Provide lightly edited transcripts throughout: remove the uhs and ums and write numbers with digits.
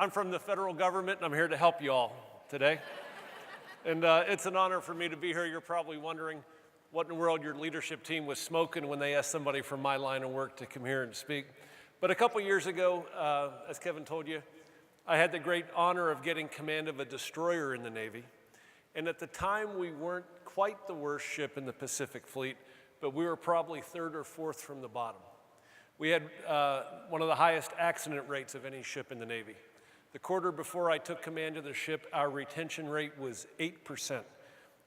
I'm from the federal government, and I'm here to help you all today. And it's an honor for me to be here. You're probably wondering what in the world your leadership team was smoking when they asked somebody from my line of work to come here and speak. But a couple years ago, as Kevin told you, I had the great honor of getting command of a destroyer in the Navy. And at the time, we weren't quite the worst ship in the Pacific Fleet, but we were probably third or fourth from the bottom. We had one of the highest accident rates of any ship in the Navy. The quarter before I took command of the ship, our retention rate was 8%,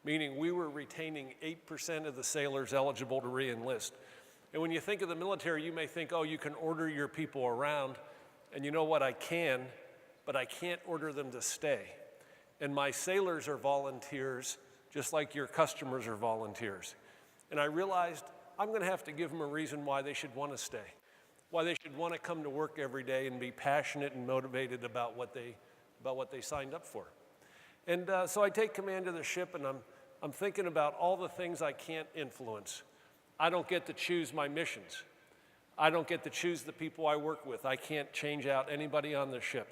meaning we were retaining 8% of the sailors eligible to re-enlist. And when you think of the military, you may think, oh, you can order your people around, and you know what, I can, but I can't order them to stay. And my sailors are volunteers, just like your customers are volunteers. And I realized I'm going to have to give them a reason why they should want to stay, why they should want to come to work every day and be passionate and motivated about what they signed up for. And so I take command of the ship, and I'm thinking about all the things I can't influence. I don't get to choose my missions. I don't get to choose the people I work with. I can't change out anybody on the ship.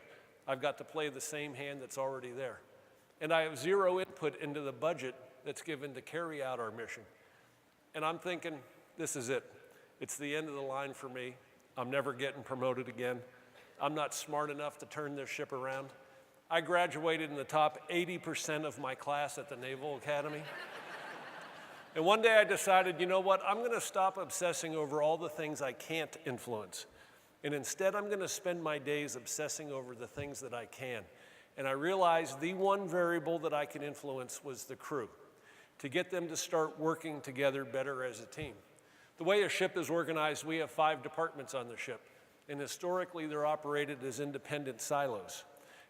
I've got to play the same hand that's already there. And I have zero input into the budget that's given to carry out our mission. And I'm thinking, this is it. It's the end of the line for me. I'm never getting promoted again. I'm not smart enough to turn this ship around. I graduated in the top 80% of my class at the Naval Academy. And one day I decided, you know what, I'm going to stop obsessing over all the things I can't influence. And instead, I'm going to spend my days obsessing over the things that I can. And I realized the one variable that I can influence was the crew, to get them to start working together better as a team. The way a ship is organized, we have 5 departments on the ship. And historically, they're operated as independent silos.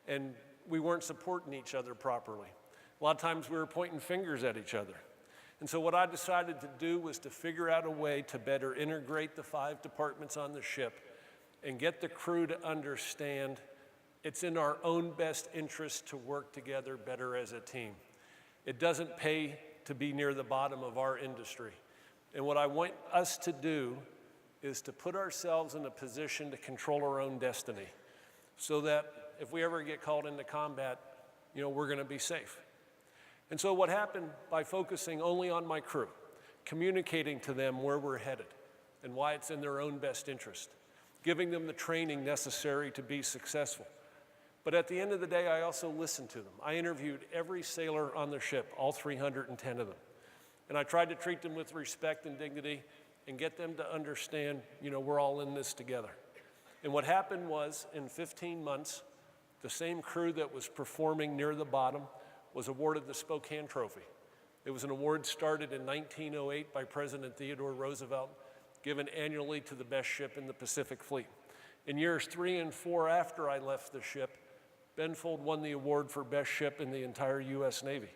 And we weren't supporting each other properly. A lot of times we were pointing fingers at each other. And so what I decided to do was to figure out a way to better integrate the 5 departments on the ship and get the crew to understand it's in our own best interest to work together better as a team. It doesn't pay to be near the bottom of our industry. And what I want us to do is to put ourselves in a position to control our own destiny so that if we ever get called into combat, you know, we're going to be safe. And so what happened by focusing only on my crew, communicating to them where we're headed and why it's in their own best interest, giving them the training necessary to be successful. But at the end of the day, I also listened to them. I interviewed every sailor on the ship, all 310 of them. And I tried to treat them with respect and dignity and get them to understand, you know, we're all in this together. And what happened was, in 15 months, the same crew that was performing near the bottom was awarded the Spokane Trophy. It was an award started in 1908 by President Theodore Roosevelt, given annually to the best ship in the Pacific Fleet. In years 3 and 4 after I left the ship, Benfold won the award for best ship in the entire U.S. Navy.